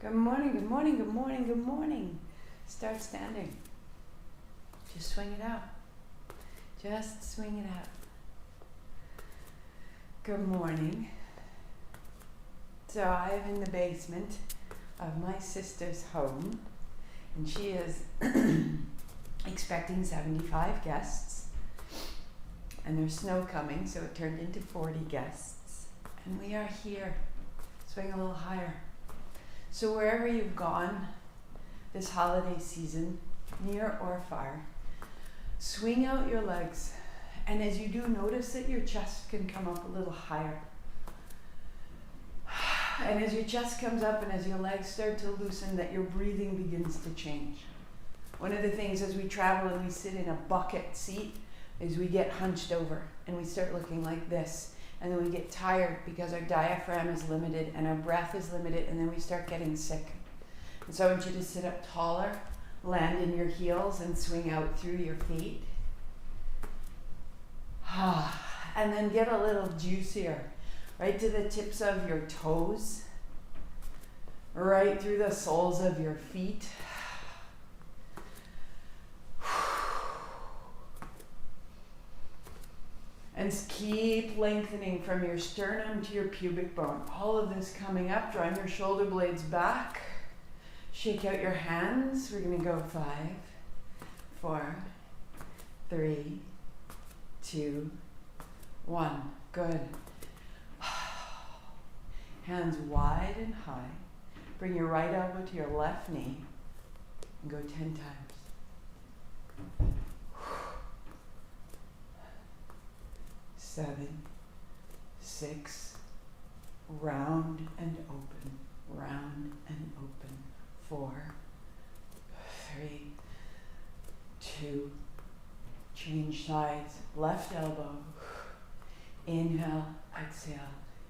Good morning, good morning, good morning, good morning. Start standing. Just swing it out. Just swing it out. Good morning. So I am in the basement of my sister's home, and she is expecting 75 guests. And there's snow coming, so it turned into 40 guests. And we are here. Swing a little higher. So wherever you've gone this holiday season, near or far, swing out your legs. And as you do, notice that your chest can come up a little higher. And as your chest comes up and as your legs start to loosen, that your breathing begins to change. One of the things as we travel and we sit in a bucket seat is we get hunched over and we start looking like this. And then we get tired because our diaphragm is limited and our breath is limited, and then we start getting sick. And so I want you to sit up taller, land in your heels and swing out through your feet. And then get a little juicier, right to the tips of your toes, right through the soles of your feet. And keep lengthening from your sternum to your pubic bone. All of this coming up, drawing your shoulder blades back. Shake out your hands. We're gonna go 5, 4, 3, 2, 1. Good. Hands wide and high. Bring your right elbow to your left knee and go 10 times. 7, 6, round and open, round and open. 4, 3, 2, change sides, left elbow. Inhale, exhale,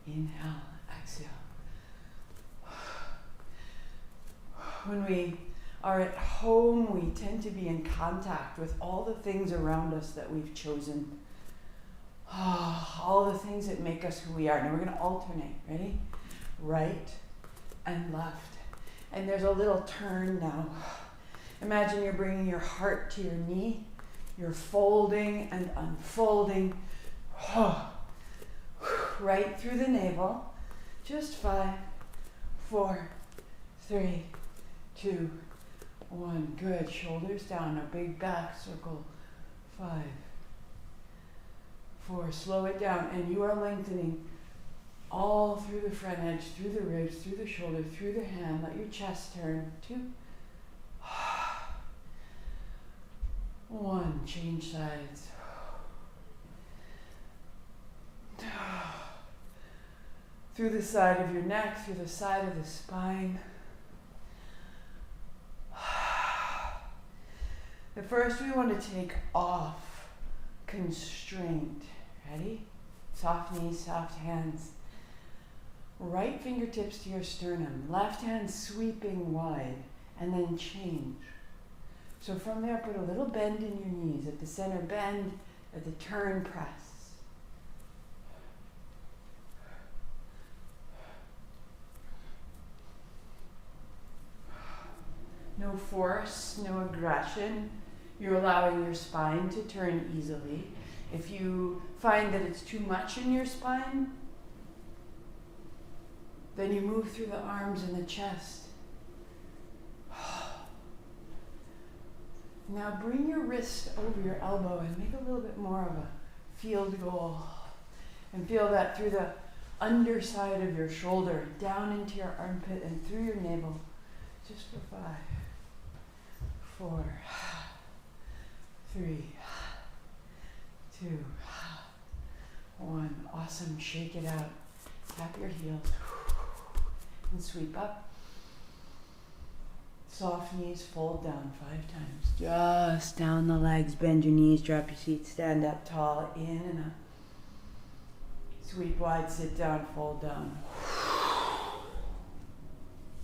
inhale, exhale. When we are at home, we tend to be in contact with all the things around us that we've chosen. All the things that make us who we are. Now we're going to alternate. Ready? Right and left. And there's a little turn now. Imagine you're bringing your heart to your knee. You're folding and unfolding. Right through the navel. Just 5, 4, 3, 2, 1. Good. Shoulders down. A big back circle. 5, 4, slow it down, and you are lengthening all through the front edge, through the ribs, through the shoulder, through the hand. Let your chest turn. 2, 1, change sides. Through the side of your neck, through the side of the spine. The first we want to take off constraint. Ready? Soft knees, soft hands. Right fingertips to your sternum. Left hand sweeping wide. And then change. So from there, put a little bend in your knees. At the center, bend. At the turn, press. No force, no aggression. You're allowing your spine to turn easily. If you find that it's too much in your spine, then you move through the arms and the chest. Now bring your wrist over your elbow and make a little bit more of a field goal. And feel that through the underside of your shoulder, down into your armpit and through your navel. Just for 5, 4, 3, 2, 1. Awesome. Shake it out. Tap your heels. And sweep up. Soft knees, fold down 5 times. Just down the legs. Bend your knees. Drop your feet. Stand up tall. In and up. Sweep wide. Sit down. Fold down.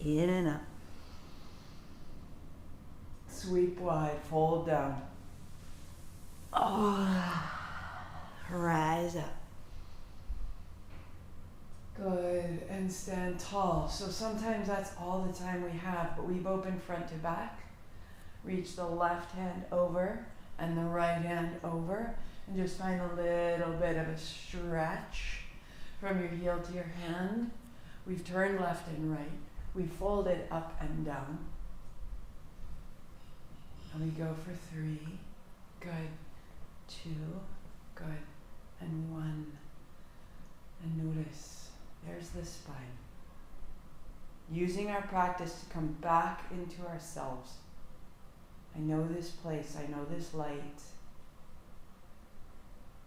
In and up. Sweep wide. Fold down. Rise up. Good, and stand tall. So sometimes that's all the time we have, but we've opened front to back. Reach the left hand over and the right hand over, and just find a little bit of a stretch from your heel to your hand. We've turned left and right. We folded up and down. And we go for 3. Good. 2. Good. And 1. And notice. There's the spine. Using our practice to come back into ourselves. I know this place. I know this light.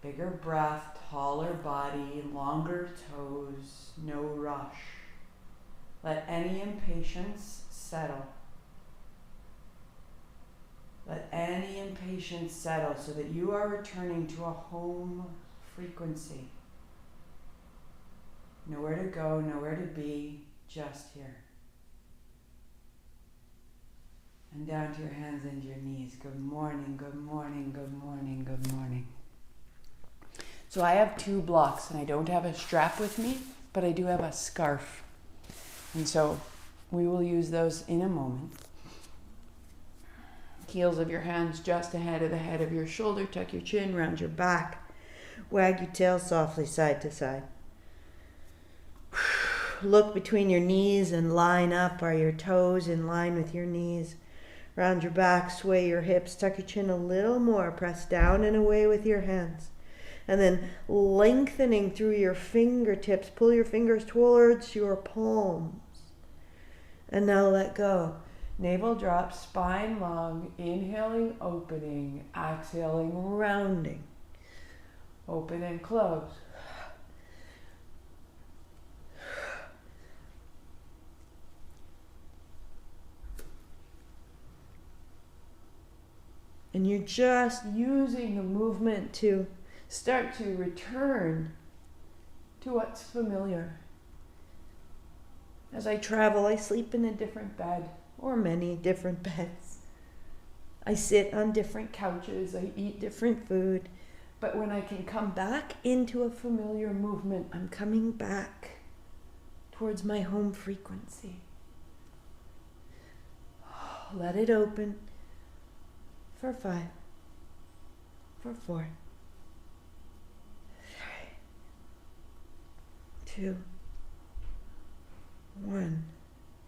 Bigger breath, taller body, longer toes, no rush. Let any impatience settle. Let any impatience settle so that you are returning to a home frequency. Nowhere to go, nowhere to be, just here. And down to your hands and your knees. Good morning, good morning, good morning, good morning. So I have 2 blocks, and I don't have a strap with me, but I do have a scarf. And so we will use those in a moment. Heels of your hands just ahead of the head of your shoulder. Tuck your chin, round your back. Wag your tail softly side to side. Look between your knees and line up. Are your toes in line with your knees? Round your back, sway your hips, tuck your chin a little more. Press down and away with your hands. And then lengthening through your fingertips. Pull your fingers towards your palms. And now let go. Navel drop, spine long. Inhaling, opening. Exhaling, rounding. Open and close. And you're just using the movement to start to return to what's familiar. As I travel, I sleep in a different bed, or many different beds. I sit on different couches, I eat different food. But when I can come back into a familiar movement, I'm coming back towards my home frequency. Let it open. For 5, for 4, 3, 2, 1.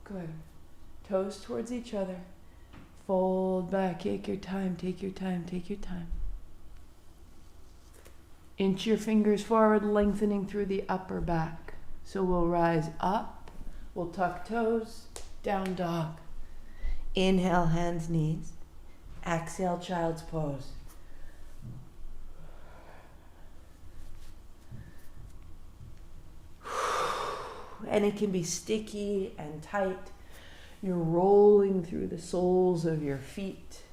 Good. Toes towards each other. Fold back. Take your time, take your time, take your time. Inch your fingers forward, lengthening through the upper back. So we'll rise up. We'll tuck toes. Down dog. Inhale, hands, knees. Exhale, child's pose. And it can be sticky and tight. You're rolling through the soles of your feet.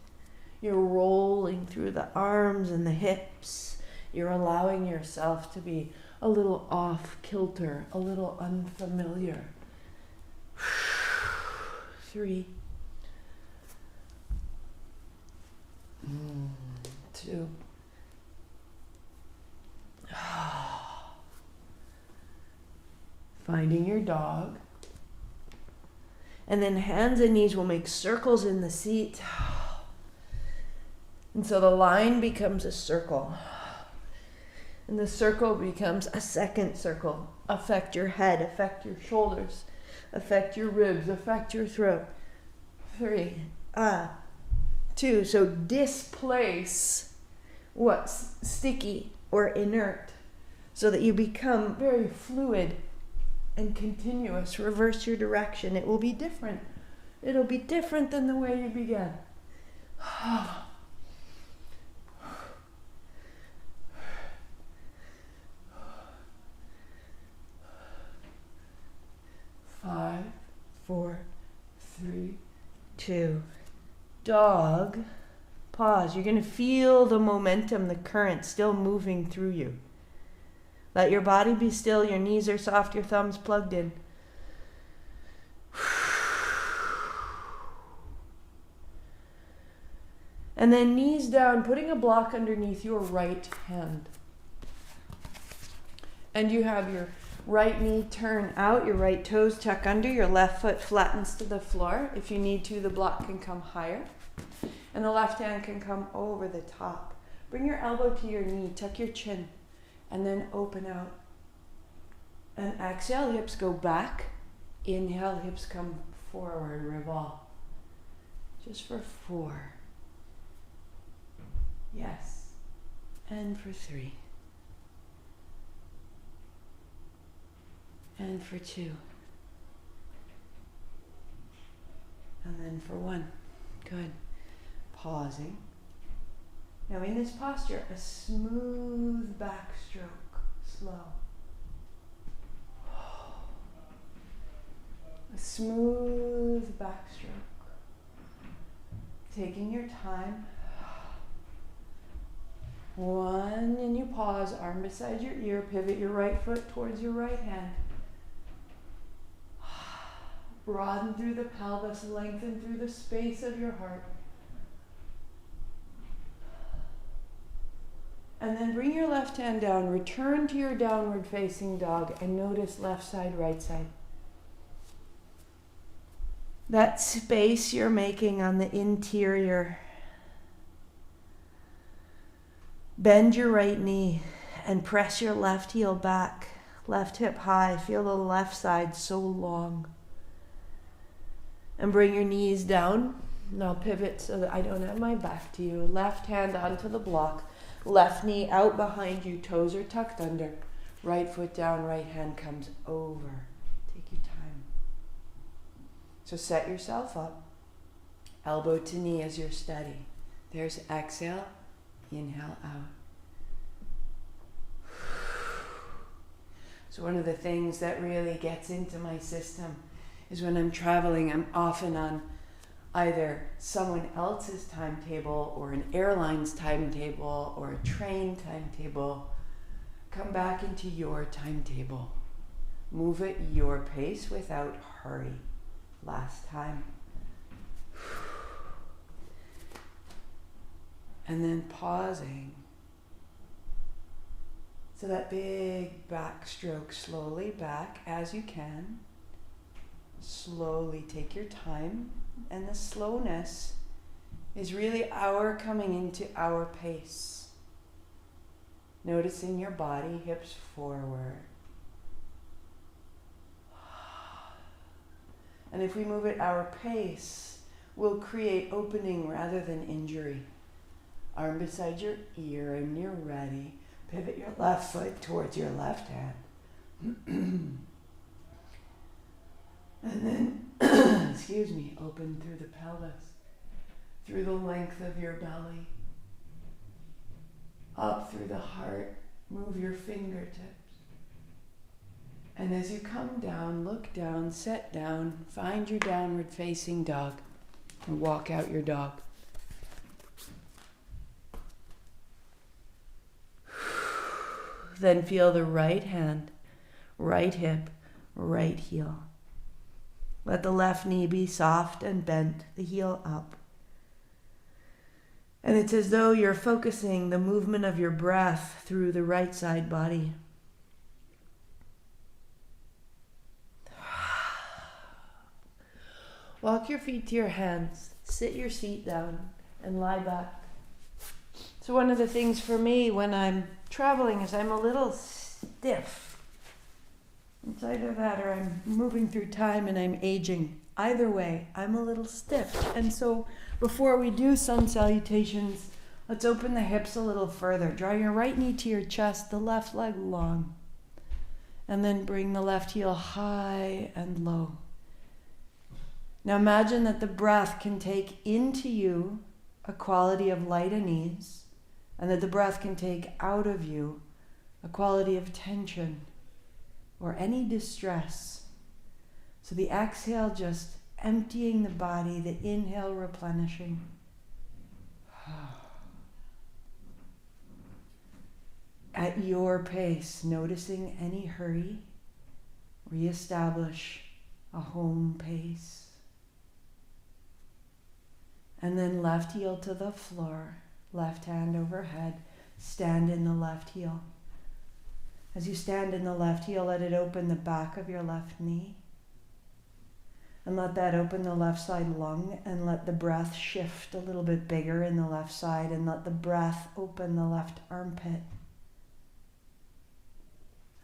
You're rolling through the arms and the hips. You're allowing yourself to be a little off kilter, a little unfamiliar. 3, 2. Finding your dog. And then hands and knees will make circles in the seat. And so the line becomes a circle. And the circle becomes a second circle. Affect your head, affect your shoulders, affect your ribs, affect your throat. 3, 2. So displace what's sticky or inert so that you become very fluid and continuous. Reverse your direction. It will be different. It'll be different than the way you began. 5, 4, 3, 2. Dog. Pause. You're going to feel the momentum, the current still moving through you. Let your body be still. Your knees are soft. Your thumbs plugged in. And then knees down, putting a block underneath your right hand. And you have your Right knee turn out, your right toes tuck under, your left foot flattens to the floor. If you need to, the block can come higher. And the left hand can come over the top. Bring your elbow to your knee, tuck your chin, and then open out. And exhale, hips go back. Inhale, hips come forward, revolve. Just for 4. Yes. And for 3. And for 2. And then for 1. Good. Pausing. Now in this posture, a smooth backstroke, slow. A smooth backstroke. Taking your time. 1, and you pause, arm beside your ear, pivot your right foot towards your right hand. Broaden through the pelvis, lengthen through the space of your heart. And then bring your left hand down, return to your downward facing dog, and notice left side, right side. That space you're making on the interior. Bend your right knee and press your left heel back, left hip high. Feel the left side so long. And bring your knees down. Now pivot so that I don't have my back to you. Left hand onto the block. Left knee out behind you. Toes are tucked under. Right foot down, right hand comes over. Take your time. So set yourself up. Elbow to knee as you're steady. There's exhale. Inhale out. So one of the things that really gets into my system is when I'm traveling, I'm often on either someone else's timetable or an airline's timetable or a train timetable. Come back into your timetable. Move at your pace without hurry. Last time. And then pausing. So that big backstroke, slowly back as you can. Slowly take your time. And the slowness is really our coming into our pace. Noticing your body, hips forward. And if we move at our pace, we'll create opening rather than injury. Arm beside your ear, and you're ready. Pivot your left foot towards your left hand. And then, excuse me, open through the pelvis, through the length of your belly, up through the heart. Move your fingertips. And as you come down, look down, set down, find your downward facing dog, and walk out your dog. Then feel the right hand, right hip, right heel. Let the left knee be soft and bent, the heel up. And it's as though you're focusing the movement of your breath through the right side body. Walk your feet to your hands, sit your seat down, and lie back. So one of the things for me when I'm traveling is I'm a little stiff. It's either that or I'm moving through time and I'm aging. Either way, I'm a little stiff. And so before we do sun salutations, let's open the hips a little further. Draw your right knee to your chest, the left leg long. And then bring the left heel high and low. Now imagine that the breath can take into you a quality of light and ease, and that the breath can take out of you a quality of tension or any distress. So the exhale just emptying the body, the inhale replenishing. At your pace, noticing any hurry, reestablish a home pace. And then left heel to the floor, left hand overhead, stand in the left heel. As you stand in the left heel, let it open the back of your left knee. And let that open the left side lung, and let the breath shift a little bit bigger in the left side, and let the breath open the left armpit.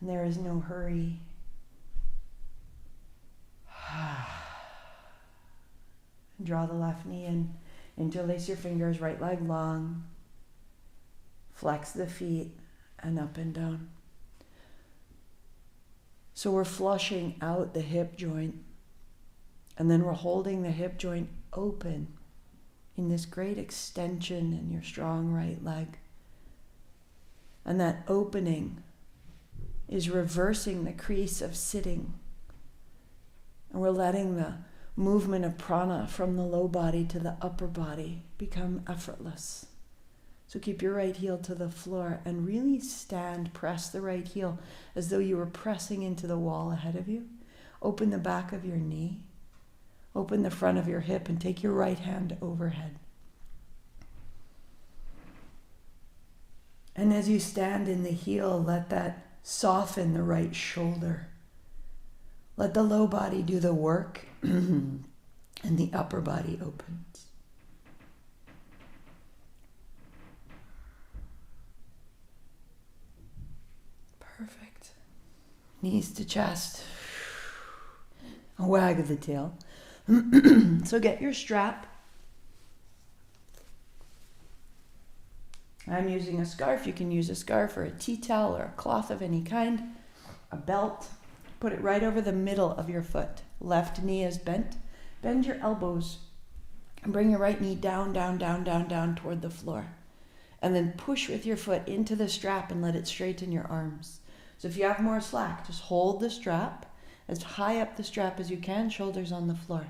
And there is no hurry. And draw the left knee in. Interlace your fingers, right leg long. Flex the feet and up and down. So we're flushing out the hip joint. And then we're holding the hip joint open in this great extension in your strong right leg. And that opening is reversing the crease of sitting. And we're letting the movement of prana from the low body to the upper body become effortless. So keep your right heel to the floor and really stand, press the right heel as though you were pressing into the wall ahead of you. Open the back of your knee. Open the front of your hip and take your right hand overhead. And as you stand in the heel, let that soften the right shoulder. Let the low body do the work and the upper body opens. Perfect. Knees to chest. A wag of the tail. So get your strap. I'm using a scarf. You can use a scarf or a tea towel or a cloth of any kind. A belt. Put it right over the middle of your foot. Left knee is bent. Bend your elbows and bring your right knee down, down, down, down, down toward the floor. And then push with your foot into the strap and let it straighten your arms. So if you have more slack, just hold the strap as high up the strap as you can, shoulders on the floor.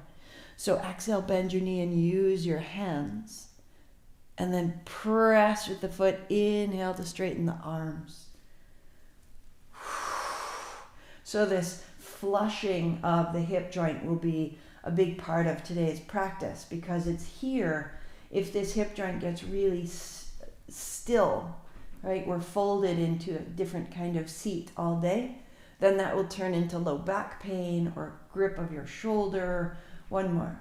So exhale, bend your knee and use your hands. And then press with the foot. Inhale to straighten the arms. So this flushing of the hip joint will be a big part of today's practice, because it's here. If this hip joint gets really still, right, we're folded into a different kind of seat all day, then that will turn into low back pain or grip of your shoulder. One more.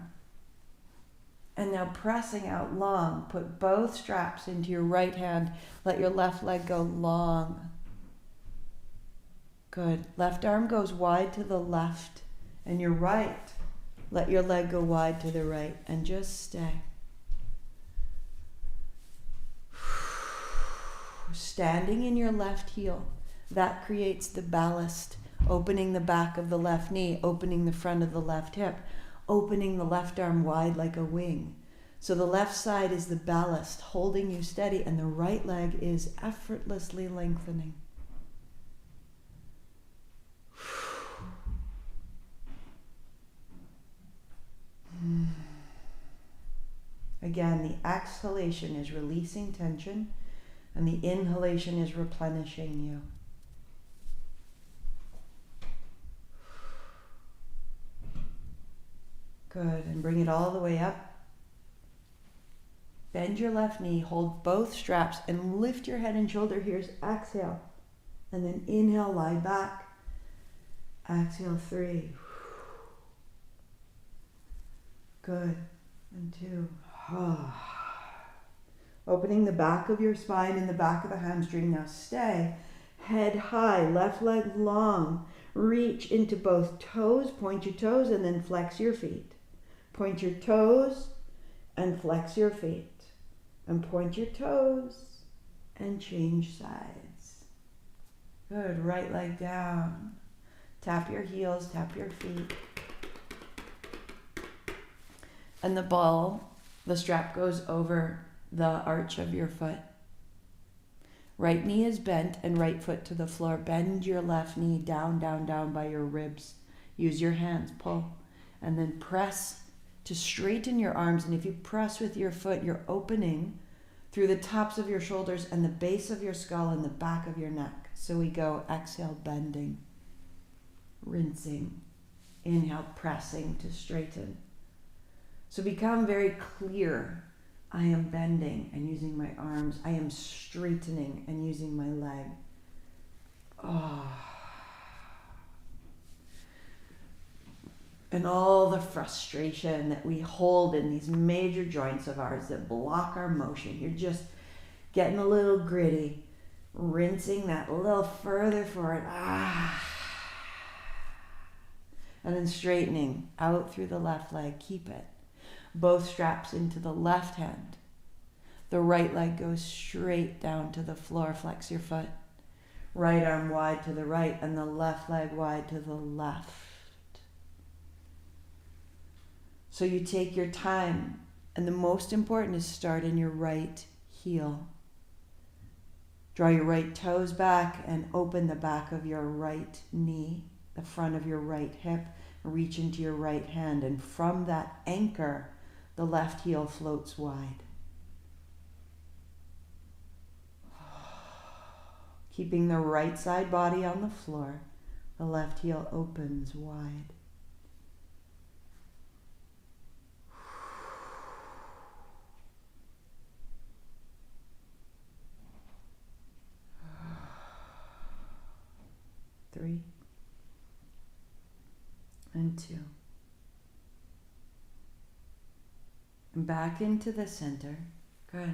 And now pressing out long, put both straps into your right hand. Let your left leg go long. Good. Left arm goes wide to the left, and your right, let your leg go wide to the right, and just stay. Standing in your left heel, that creates the ballast, opening the back of the left knee, opening the front of the left hip, opening the left arm wide like a wing. So the left side is the ballast, holding you steady, and the right leg is effortlessly lengthening. Again, the exhalation is releasing tension, and the inhalation is replenishing you. Good, and bring it all the way up. Bend your left knee, hold both straps, and lift your head and shoulder. Here's exhale. And then inhale, lie back. Exhale, 3. Good, and 2. Opening the back of your spine and the back of the hamstring. Now stay. Head high, left leg long. Reach into both toes, point your toes, and then flex your feet. Point your toes and flex your feet. And point your toes and change sides. Good, right leg down. Tap your heels, tap your feet. And the ball, the strap goes over the arch of your foot. Right knee is bent and right foot to the floor. Bend your left knee down, down, down by your ribs. Use your hands, pull. And then press to straighten your arms. And if you press with your foot, you're opening through the tops of your shoulders and the base of your skull and the back of your neck. So we go, exhale, bending, rinsing, inhale, pressing to straighten. So become very clear. I am bending and using my arms. I am straightening and using my leg. And all the frustration that we hold in these major joints of ours that block our motion. You're just getting a little gritty, rinsing that a little further forward. And then straightening out through the left leg. Keep it. Both straps into the left hand. The right leg goes straight down to the floor. Flex your foot. Right arm wide to the right and the left leg wide to the left. So you take your time, and the most important is start in your right heel. Draw your right toes back and open the back of your right knee, the front of your right hip, reach into your right hand, and from that anchor, the left heel floats wide. Keeping the right side body on the floor, the left heel opens wide. Three and two. And back into the center. Good.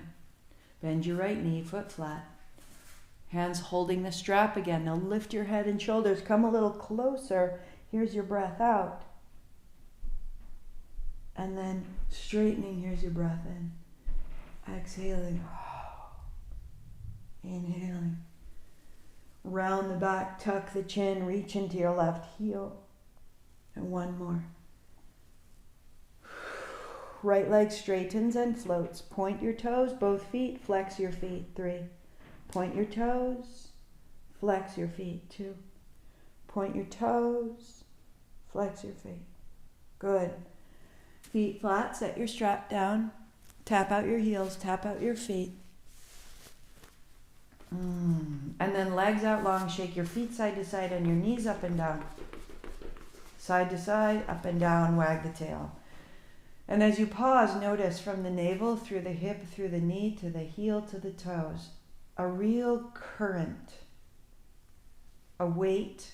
Bend your right knee, foot flat. Hands holding the strap again. Now lift your head and shoulders. Come a little closer. Here's your breath out. And then straightening. Here's your breath in. Exhaling. Inhaling. Round the back, tuck the chin, reach into your left heel. And one more. Right leg straightens and floats. Point your toes, both feet, flex your feet. 3. Point your toes, flex your feet. 2. Point your toes, flex your feet. Good. Feet flat, set your strap down. Tap out your heels, tap out your feet. And then legs out long, shake your feet side to side and your knees up and down. Side to side, up and down, wag the tail. And as you pause, notice from the navel, through the hip, through the knee, to the heel, to the toes, a real current, a weight,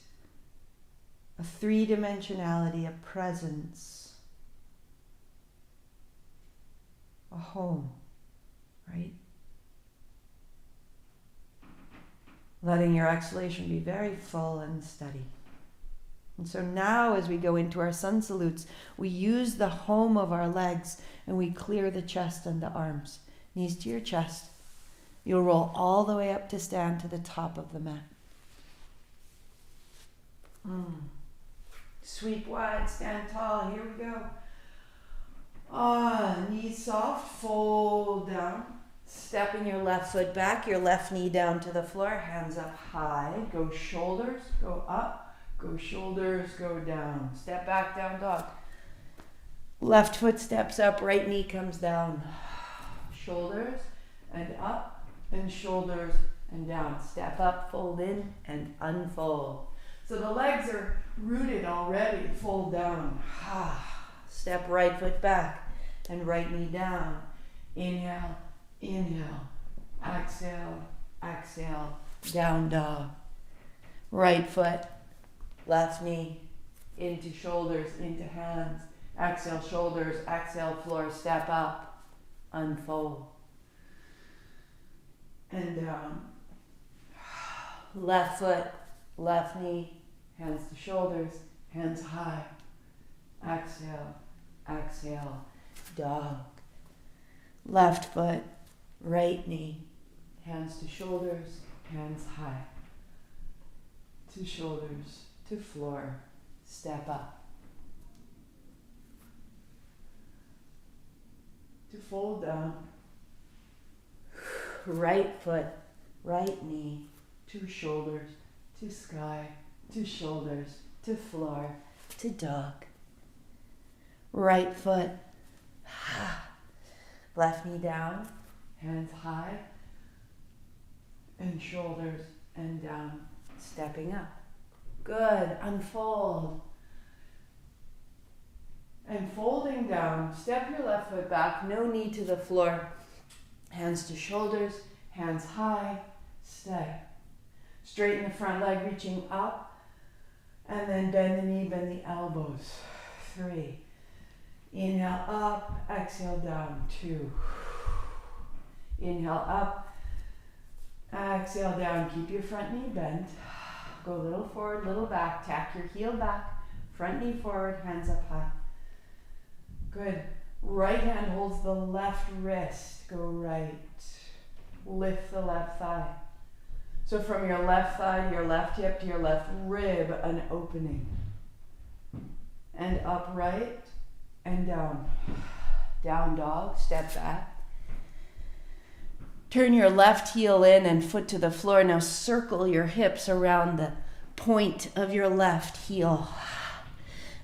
a three-dimensionality, a presence, a home, right? Letting your exhalation be very full and steady. And so now as we go into our sun salutes, we use the home of our legs and we clear the chest and the arms. Knees to your chest. You'll roll all the way up to stand to the top of the mat. Sweep wide, stand tall. Here we go. Knees soft, fold down. Stepping your left foot back, your left knee down to the floor, hands up high. Go shoulders, go up, go shoulders, go down. Step back, down dog. Left foot steps up, right knee comes down. Shoulders and up and shoulders and down. Step up, fold in and unfold. So the legs are rooted already. Fold down. Step right foot back and right knee down. Inhale. Inhale, exhale, exhale, down dog. Right foot, left knee, into shoulders, into hands. Exhale, shoulders, exhale, floor, step up, unfold. And down. Left foot, left knee, hands to shoulders, hands high. Exhale, exhale, dog. Left foot, right knee, hands to shoulders, hands high. To shoulders, to floor, step up. To fold down. Right foot, right knee, to shoulders, to sky, to shoulders, to floor, to dog. Right foot, left knee down, hands high, and shoulders and down, stepping up. Good, unfold. And folding down, step your left foot back, no knee to the floor. Hands to shoulders, hands high, stay. Straighten the front leg, reaching up. And then bend the knee, bend the elbows. 3. Inhale up, exhale down. 2. Inhale up, exhale down. Keep your front knee bent. Go a little forward, little back. Tack your heel back. Front knee forward, hands up high. Good. Right hand holds the left wrist. Go right. Lift the left thigh. So from your left thigh to your left hip to your left rib, an opening. And upright and down. Down dog, step back. Turn your left heel in and foot to the floor. Now circle your hips around the point of your left heel.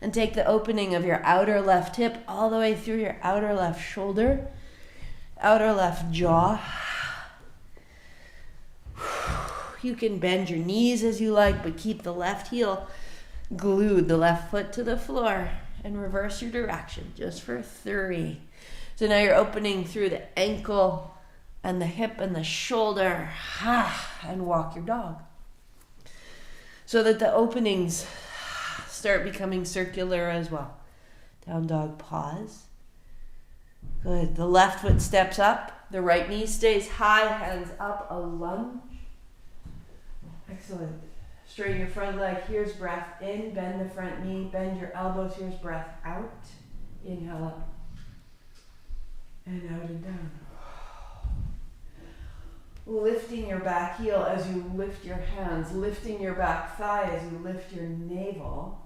And take the opening of your outer left hip all the way through your outer left shoulder, outer left jaw. You can bend your knees as you like, but keep the left heel glued, the left foot to the floor, and reverse your direction just for 3. So now you're opening through the ankle and the hip and the shoulder, and walk your dog. So that the openings start becoming circular as well. Down dog, pause. Good. The left foot steps up. The right knee stays high, hands up, a lunge. Excellent. Straighten your front leg. Here's breath in. Bend the front knee. Bend your elbows. Here's breath out. Inhale up. And out and down. Lifting your back heel as you lift your hands. Lifting your back thigh as you lift your navel.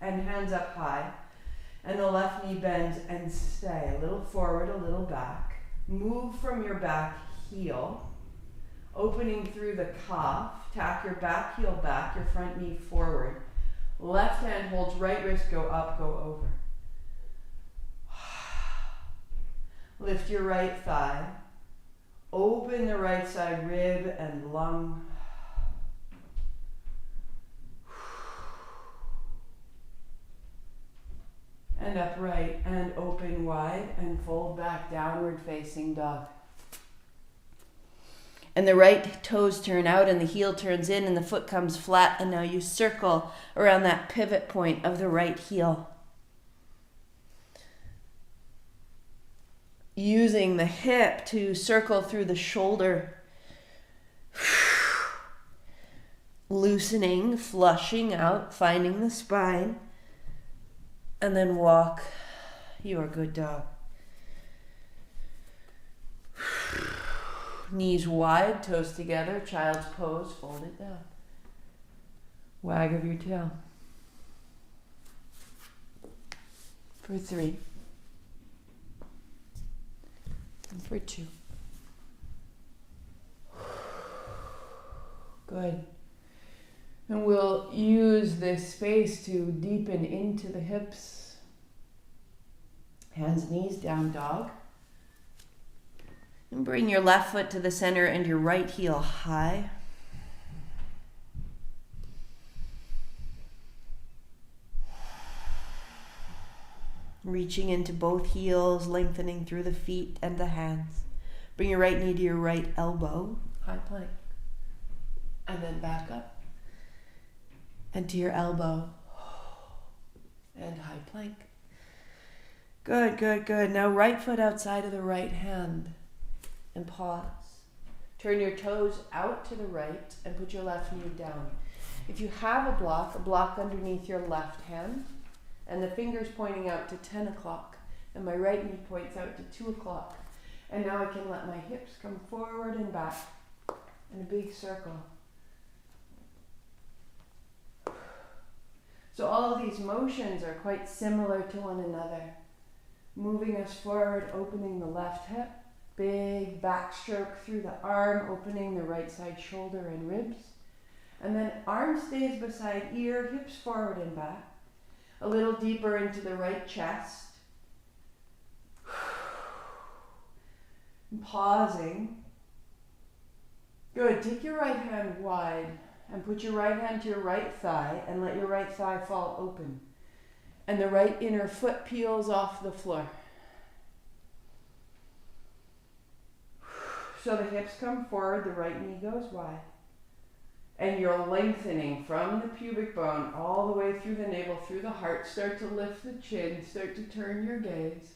And hands up high. And the left knee bends and stay. A little forward, a little back. Move from your back heel. Opening through the calf. Tack your back heel back, your front knee forward. Left hand holds right wrist, go up, go over. Lift your right thigh. Open the right side rib and lung. And upright and open wide and fold back, downward facing dog. And the right toes turn out and the heel turns in and the foot comes flat, and now you circle around that pivot point of the right heel. Using the hip to circle through the shoulder. Loosening, flushing out, finding the spine. And then walk your good dog. Knees wide, toes together, child's pose, fold it down. Wag of your tail. For 3. And for 2. Good. And we'll use this space to deepen into the hips. Hands, knees, down dog. And bring your left foot to the center and your right heel high. Reaching into both heels, lengthening through the feet and the hands. Bring your right knee to your right elbow, high plank. And then back up. And to your elbow. And high plank. Good, good, good. Now right foot outside of the right hand. And pause. Turn your toes out to the right and put your left knee down. If you have a block underneath your left hand, and the fingers pointing out to 10 o'clock, and my right knee points out to 2 o'clock. And now I can let my hips come forward and back in a big circle. So all of these motions are quite similar to one another. Moving us forward, opening the left hip. Big backstroke through the arm, opening the right side shoulder and ribs. And then arm stays beside ear, hips forward and back. A little deeper into the right chest. And pausing. Good. Take your right hand wide and put your right hand to your right thigh and let your right thigh fall open. And the right inner foot peels off the floor. So the hips come forward, the right knee goes wide. And you're lengthening from the pubic bone all the way through the navel, through the heart. Start to lift the chin, start to turn your gaze.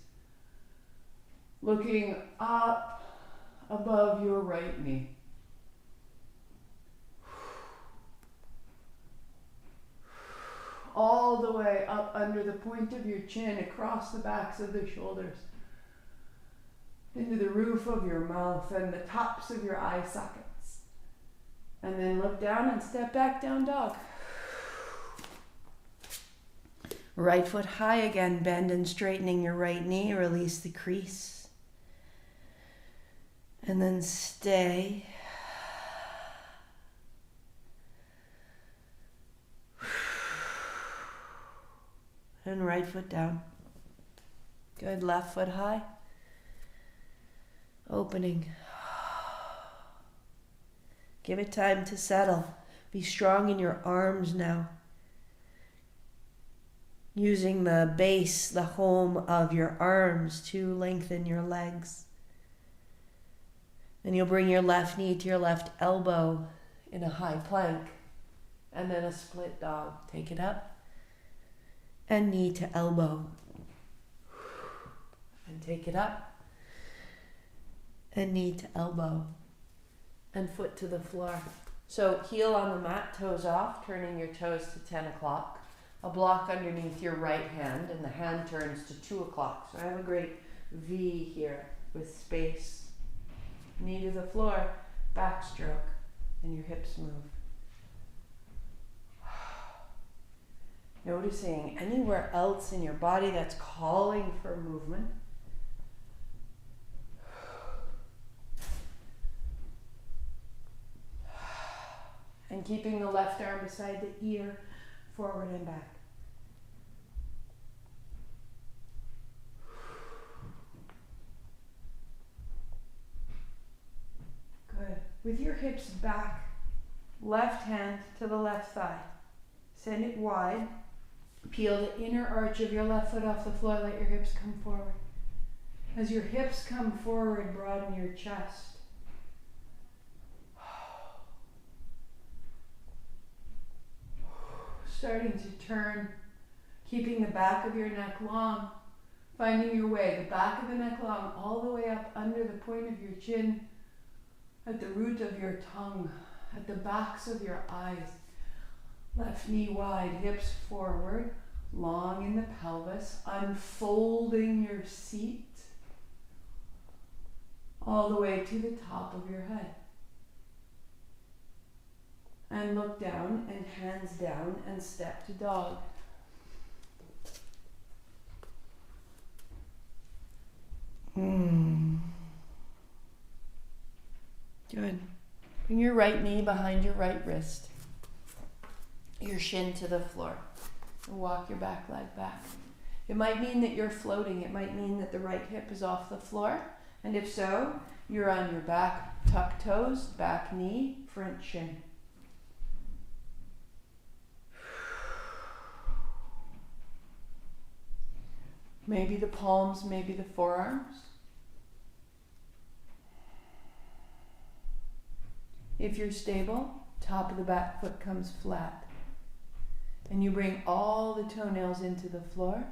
Looking up above your right knee. All the way up under the point of your chin, across the backs of the shoulders, into the roof of your mouth and the tops of your eye sockets. And then look down and step back, down dog. Right foot high again, bend and straightening your right knee, release the crease. And then stay. And right foot down. Good, left foot high. Opening. Give it time to settle. Be strong in your arms now. Using the base, the home of your arms to lengthen your legs. And you'll bring your left knee to your left elbow in a high plank. And then a split dog. Take it up. And knee to elbow. And take it up. And knee to elbow. And foot to the floor. So heel on the mat, toes off, turning your toes to 10 o'clock. A block underneath your right hand, and the hand turns to 2 o'clock. So I have a great V here with space. Knee to the floor, backstroke, and your hips move. Noticing anywhere else in your body that's calling for movement. And keeping the left arm beside the ear, forward and back. Good. With your hips back, left hand to the left thigh. Send it wide. Peel the inner arch of your left foot off the floor. Let your hips come forward. As your hips come forward, broaden your chest. Starting to turn, keeping the back of your neck long, finding your way, the back of the neck long, all the way up under the point of your chin, at the root of your tongue, at the backs of your eyes. Left knee wide, hips forward, long in the pelvis, unfolding your seat, all the way to the top of your head. And look down and hands down and step to dog. Good. Bring your right knee behind your right wrist. Your shin to the floor. And walk your back leg back. It might mean that you're floating. It might mean that the right hip is off the floor. And if so, you're on your back, tuck toes, back knee, front shin. Maybe the palms, maybe the forearms. If you're stable, top of the back foot comes flat. And you bring all the toenails into the floor.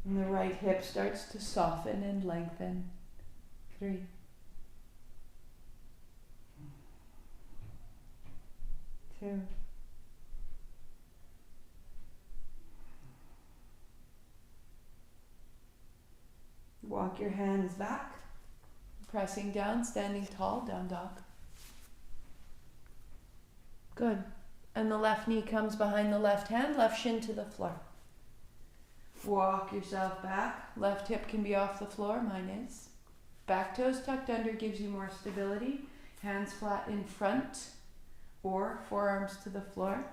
And the right hip starts to soften and lengthen. 3. 2. Walk your hands back, pressing down, standing tall, down dog. Good. And the left knee comes behind the left hand, left shin to the floor. Walk yourself back. Left hip can be off the floor, mine is. Back toes tucked under gives you more stability. Hands flat in front or forearms to the floor.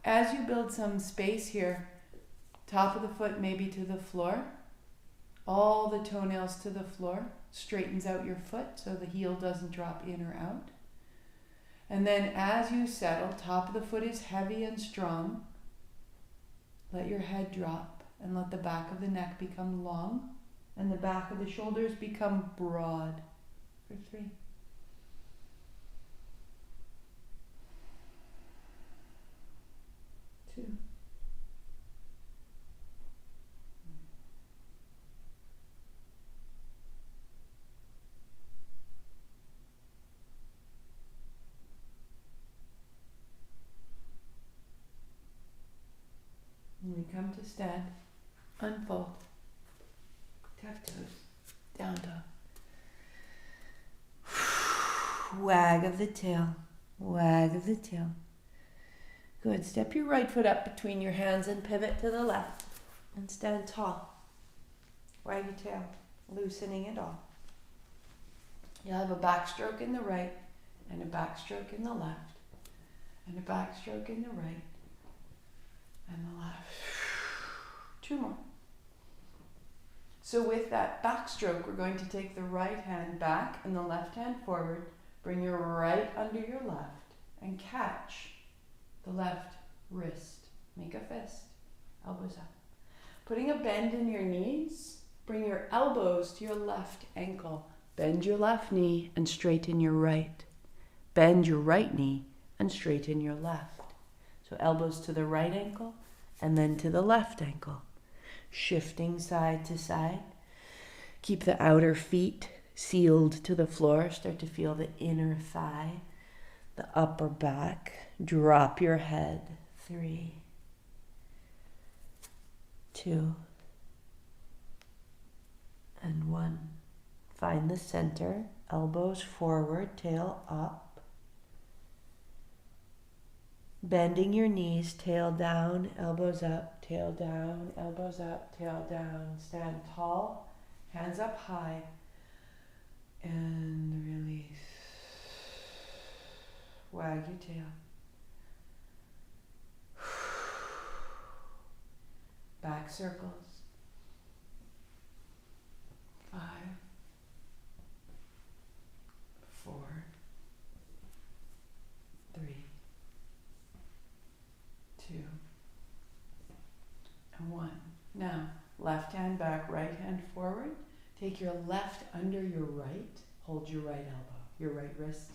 As you build some space here, top of the foot maybe to the floor. All the toenails to the floor. Straightens out your foot so the heel doesn't drop in or out. And then as you settle, top of the foot is heavy and strong. Let your head drop and let the back of the neck become long And the back of the shoulders become broad for 3. 2. And we come to stand, unfold, tuck toes, down dog. Wag of the tail, wag of the tail. Good. Step your right foot up between your hands and pivot to the left and stand tall. Wag your tail, loosening it all. You'll have a backstroke in the right and a backstroke in the left and a backstroke in the right and the left. 2 more. So with that backstroke, we're going to take the right hand back and the left hand forward. Bring your right under your left and catch the left wrist. Make a fist. Elbows up. Putting a bend in your knees, bring your elbows to your left ankle. Bend your left knee and straighten your right. Bend your right knee and straighten your left. So elbows to the right ankle and then to the left ankle. Shifting side to side. Keep the outer feet sealed to the floor. Start to feel the inner thigh, the upper back. Drop your head. 3, 2, and 1. Find the center. Elbows forward, tail up. Bending your knees, tail down, elbows up, tail down, elbows up, tail down. Stand tall, hands up high, and release. Wag your tail. Back circles. 5, 4, 3, 2, and 1. Now, left hand back, right hand forward. Take your left under your right. Hold your right elbow, your right wrist.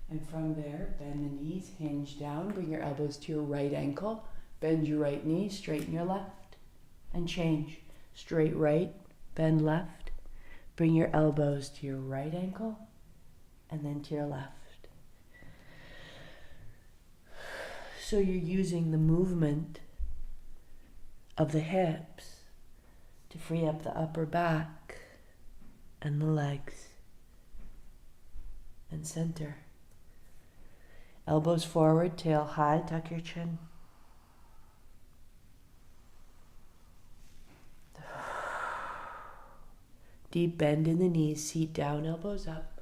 And from there, bend the knees, hinge down. Bring your elbows to your right ankle. Bend your right knee, straighten your left. And change. Straight right, bend left. Bring your elbows to your right ankle and then to your left. So you're using the movement of the hips to free up the upper back and the legs and center. Elbows forward, tail high, tuck your chin. Deep bend in the knees, seat down, elbows up.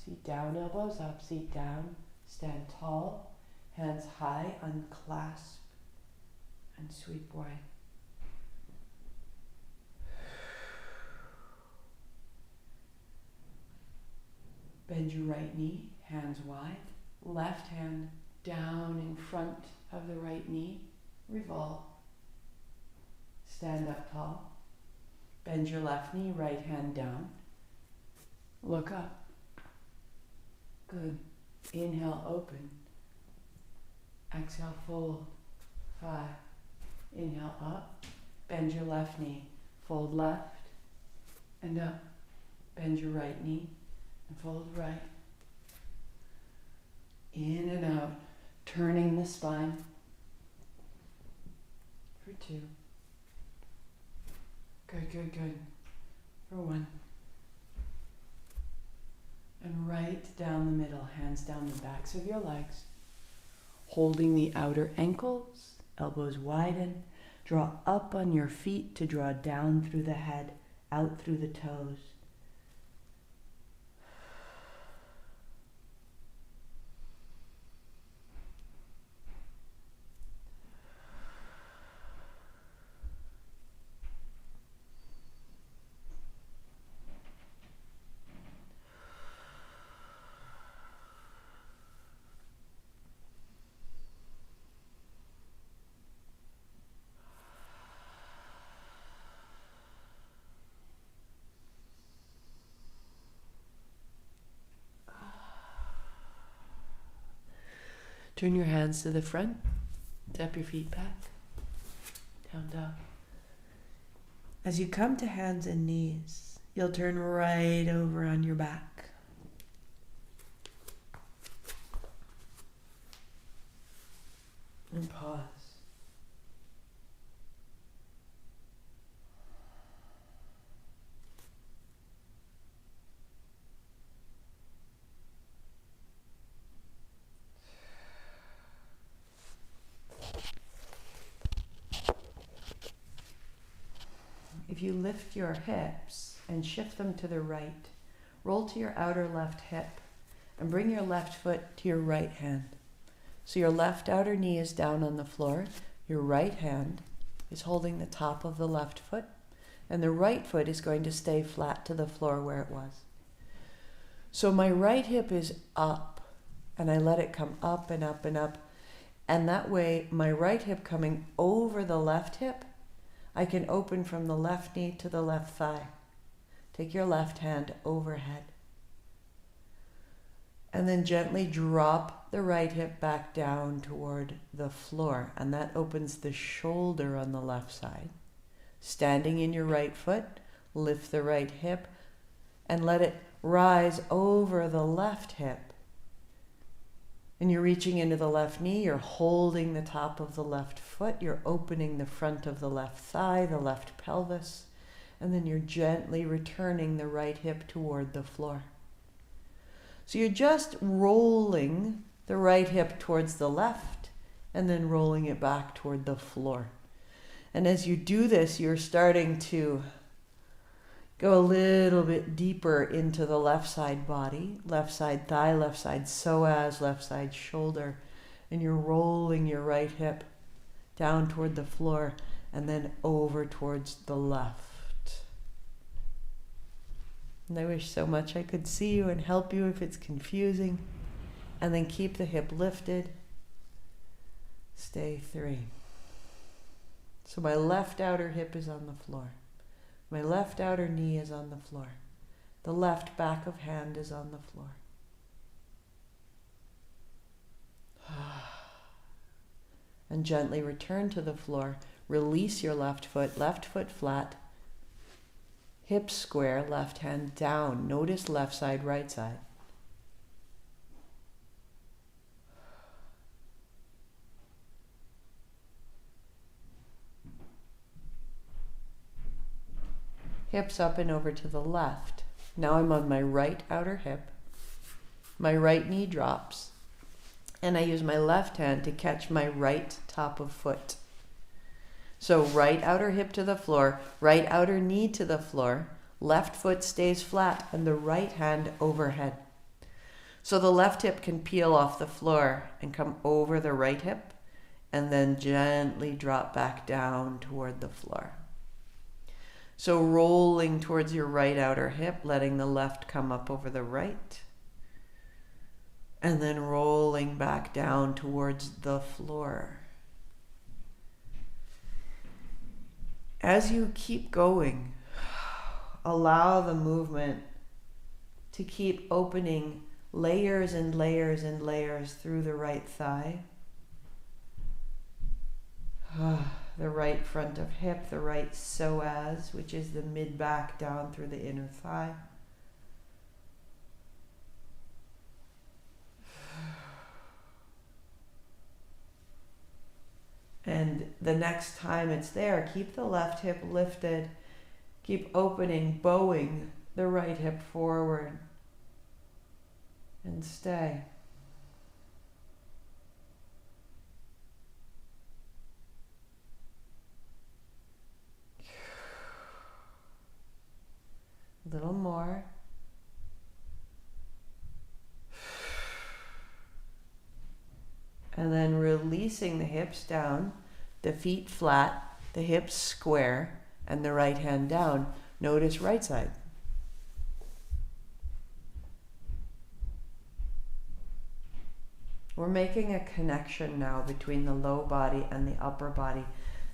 Seat down, elbows up, seat down. Stand tall, hands high, unclasp, and sweep wide. Bend your right knee, hands wide. Left hand down in front of the right knee. Revolve. Stand up tall. Bend your left knee, right hand down. Look up. Good. Inhale, open. Exhale, fold. 5. Inhale, up. Bend your left knee. Fold left and up. Bend your right knee and fold right. In and out. Turning the spine. For 2. Good, good, good. For 1. And right down the middle, hands down the backs of your legs. Holding the outer ankles, elbows widen. Draw up on your feet to draw down through the head, out through the toes. Turn your hands to the front. Step your feet back. Down dog. As you come to hands and knees, you'll turn right over on your back. And pause. If you lift your hips and shift them to the right, roll to your outer left hip and bring your left foot to your right hand. So your left outer knee is down on the floor, your right hand is holding the top of the left foot, and the right foot is going to stay flat to the floor where it was. So my right hip is up, and I let it come up and up and up, and that way my right hip coming over the left hip, I can open from the left knee to the left thigh. Take your left hand overhead. And then gently drop the right hip back down toward the floor. And that opens the shoulder on the left side. Standing in your right foot, lift the right hip and let it rise over the left hip. And you're reaching into the left knee, you're holding the top of the left foot, you're opening the front of the left thigh, the left pelvis, and then you're gently returning the right hip toward the floor. So you're just rolling the right hip towards the left and then rolling it back toward the floor. And as you do this, you're starting to go a little bit deeper into the left side body, left side thigh, left side psoas, left side shoulder, and you're rolling your right hip down toward the floor and then over towards the left. And I wish so much I could see you and help you if it's confusing. And then keep the hip lifted. Stay 3. So my left outer hip is on the floor. My left outer knee is on the floor. The left back of hand is on the floor. And gently return to the floor. Release your left foot flat. Hips square, left hand down. Notice left side, right side. Hips up and over to the left. Now I'm on my right outer hip. My right knee drops. And I use my left hand to catch my right top of foot. So right outer hip to the floor, right outer knee to the floor, left foot stays flat, and the right hand overhead. So the left hip can peel off the floor and come over the right hip, and then gently drop back down toward the floor. So rolling towards your right outer hip, letting the left come up over the right. And then rolling back down towards the floor. As you keep going, allow the movement to keep opening layers and layers and layers through the right thigh. The right front of hip, the right psoas, which is the mid-back down through the inner thigh. And the next time it's there, keep the left hip lifted, keep opening, bowing the right hip forward, and stay. A little more. And then releasing the hips down, the feet flat, the hips square, and the right hand down. Notice right side. We're making a connection now between the low body and the upper body.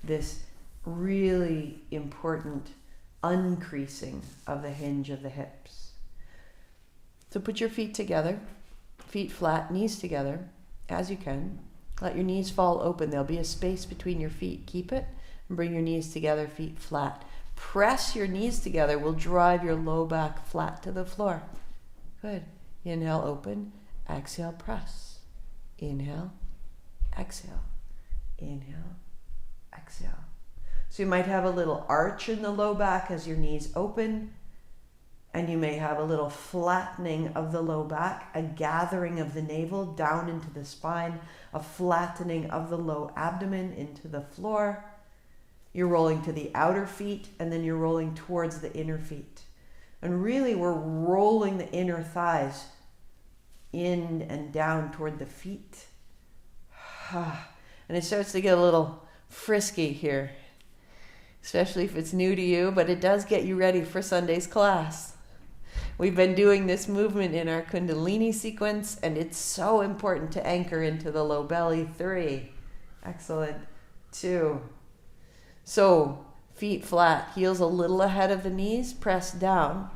This really important uncreasing of the hinge of the hips. So put your feet together, feet flat, knees together, as you can. Let your knees fall open. There'll be a space between your feet. Keep it and bring your knees together, feet flat. Press your knees together. Will drive your low back flat to the floor. Good. Inhale, open. Exhale, press. Inhale, exhale. Inhale, exhale. So you might have a little arch in the low back as your knees open, and you may have a little flattening of the low back, a gathering of the navel down into the spine, a flattening of the low abdomen into the floor. You're rolling to the outer feet, and then you're rolling towards the inner feet. And really we're rolling the inner thighs in and down toward the feet. And it starts to get a little frisky here, especially if it's new to you, but it does get you ready for Sunday's class. We've been doing this movement in our Kundalini sequence, and it's so important to anchor into the low belly. 3. Excellent. 2. So, feet flat, heels a little ahead of the knees, press down.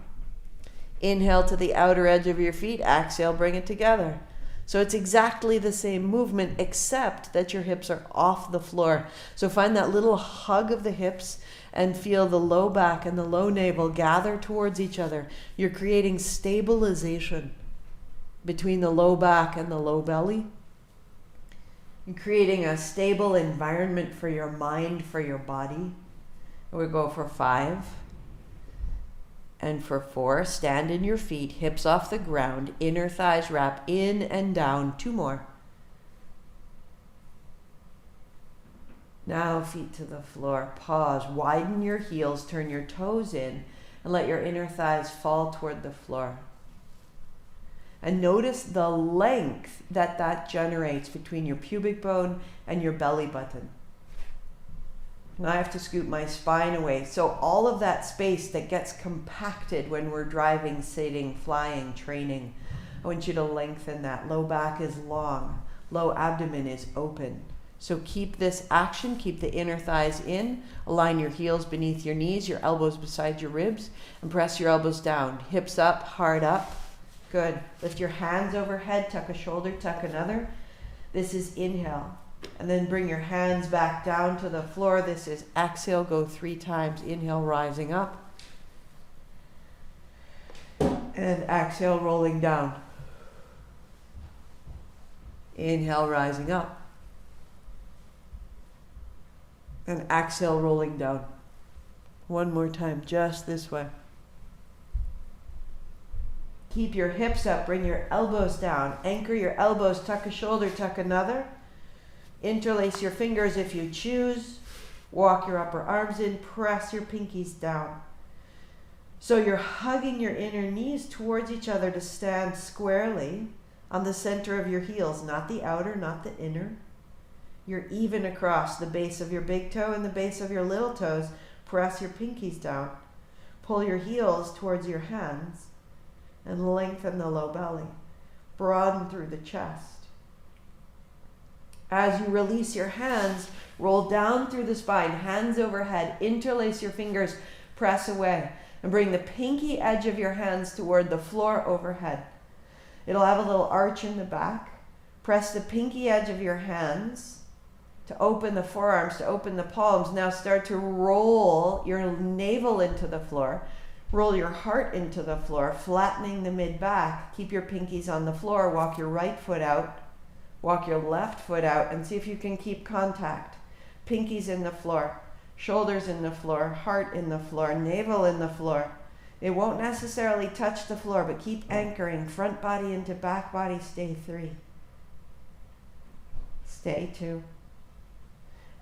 Inhale to the outer edge of your feet, exhale, bring it together. So it's exactly the same movement, except that your hips are off the floor. So find that little hug of the hips and feel the low back and the low navel gather towards each other. You're creating stabilization between the low back and the low belly. You're creating a stable environment for your mind, for your body. We go for 5. And for 4, stand in your feet, hips off the ground, inner thighs wrap in and down. 2 more. Now feet to the floor. Pause. Widen your heels, turn your toes in, and let your inner thighs fall toward the floor. And notice the length that generates between your pubic bone and your belly button. And I have to scoot my spine away. So all of that space that gets compacted when we're driving, sitting, flying, training, I want you to lengthen that. Low back is long. Low abdomen is open. So keep this action. Keep the inner thighs in. Align your heels beneath your knees, your elbows beside your ribs, and press your elbows down. Hips up, heart up. Good. Lift your hands overhead. Tuck a shoulder, tuck another. This is inhale. And then bring your hands back down to the floor. This is exhale. Go 3 times. Inhale, rising up. And exhale, rolling down. Inhale, rising up. And exhale, rolling down. 1 more time, just this way. Keep your hips up. Bring your elbows down. Anchor your elbows. Tuck a shoulder, tuck another. Interlace your fingers if you choose. Walk your upper arms in. Press your pinkies down. So you're hugging your inner knees towards each other to stand squarely on the center of your heels, not the outer, not the inner. You're even across the base of your big toe and the base of your little toes. Press your pinkies down. Pull your heels towards your hands and lengthen the low belly. Broaden through the chest. As you release your hands, roll down through the spine, hands overhead, interlace your fingers, press away, and bring the pinky edge of your hands toward the floor overhead. It'll have a little arch in the back. Press the pinky edge of your hands to open the forearms, to open the palms. Now start to roll your navel into the floor. Roll your heart into the floor, flattening the mid-back. Keep your pinkies on the floor. Walk your right foot out. Walk your left foot out and see if you can keep contact. Pinkies in the floor, shoulders in the floor, heart in the floor, navel in the floor. It won't necessarily touch the floor, but keep anchoring. Front body into back body. Stay 3. Stay 2.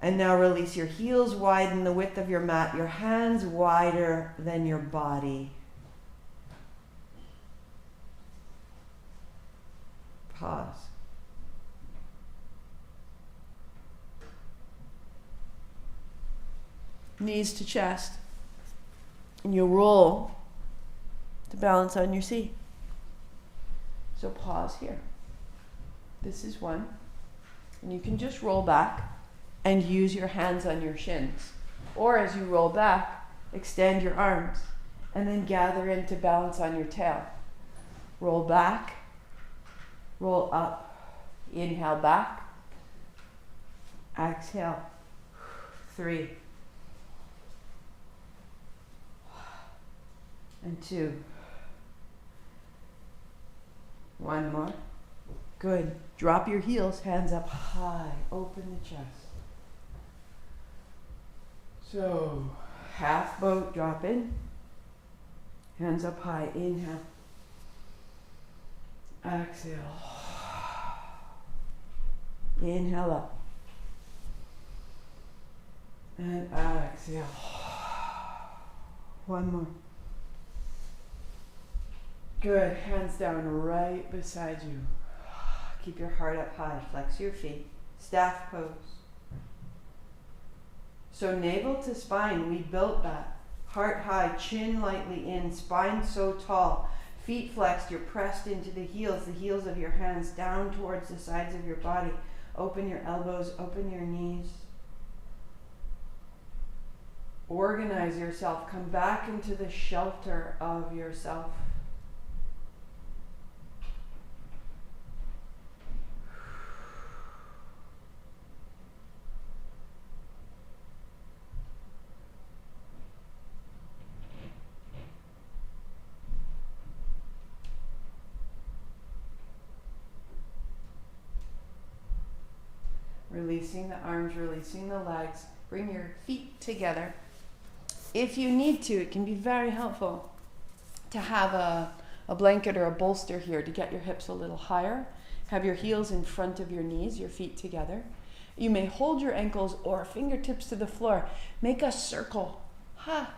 And now release your heels, widen the width of your mat, your hands wider than your body. Pause. Knees to chest. And you'll roll to balance on your seat. So pause here. This is 1. And you can just roll back and use your hands on your shins. Or as you roll back, extend your arms and then gather in to balance on your tail. Roll back, roll up, Inhale back. Exhale. 3. And 2. 1 more. Good. Drop your heels, hands up high. Open the chest. So, half boat, drop in. Hands up high. Inhale. Exhale. Inhale up. And exhale. 1 more. Good. Hands down right beside you. Keep your heart up high. Flex your feet. Staff pose. So navel to spine, we built that. Heart high, chin lightly in, spine so tall. Feet flexed, you're pressed into the heels of your hands down towards the sides of your body. Open your elbows, open your knees. Organize yourself. Come back into the shelter of yourself. Releasing the arms, releasing the legs. Bring your feet together. If you need to, it can be very helpful to have a blanket or a bolster here to get your hips a little higher. Have your heels in front of your knees, your feet together. You may hold your ankles or fingertips to the floor. Make a circle. Ha!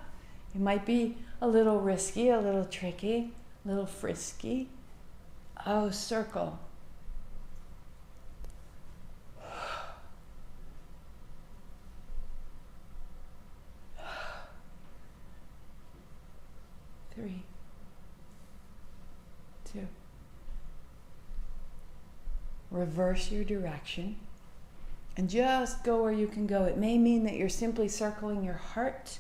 It might be a little risky, a little tricky, a little frisky. Oh, circle. Three, 2. Reverse your direction and just go where you can go. It may mean that you're simply circling your heart.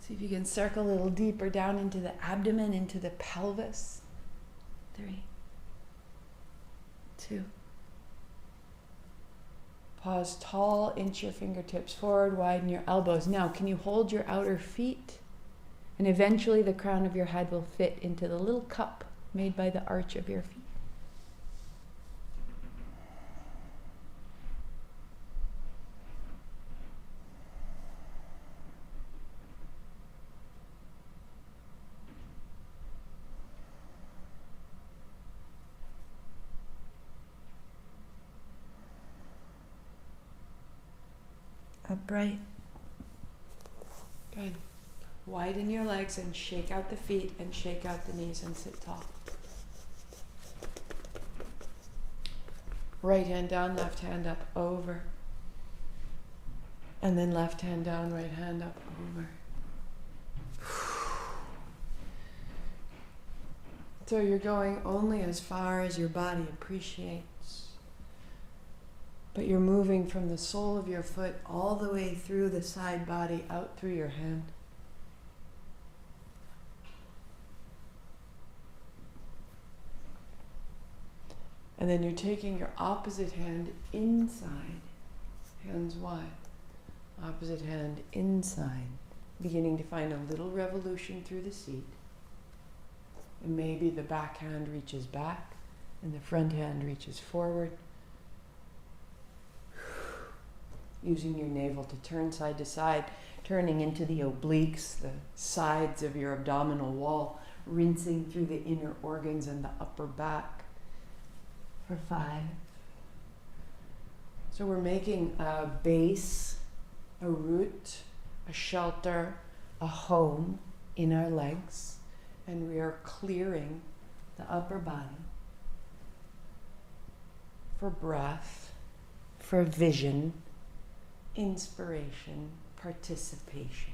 See if you can circle a little deeper down into the abdomen, into the pelvis. 3, 2. Pause tall, inch your fingertips forward, widen your elbows. Now, can you hold your outer feet? And eventually the crown of your head will fit into the little cup made by the arch of your feet. Upright. Good. Widen your legs and shake out the feet and shake out the knees and sit tall. Right hand down, left hand up, over. And then left hand down, right hand up, over. So you're going only as far as your body appreciates. But you're moving from the sole of your foot all the way through the side body, out through your hand. And then you're taking your opposite hand inside, hands wide. Opposite hand inside, beginning to find a little revolution through the seat. And maybe the back hand reaches back and the front hand reaches forward. Using your navel to turn side to side, turning into the obliques, the sides of your abdominal wall, rinsing through the inner organs and the upper back. For 5. So we're making a base, a root, a shelter, a home in our legs, and we are clearing the upper body for breath, for vision, inspiration, participation.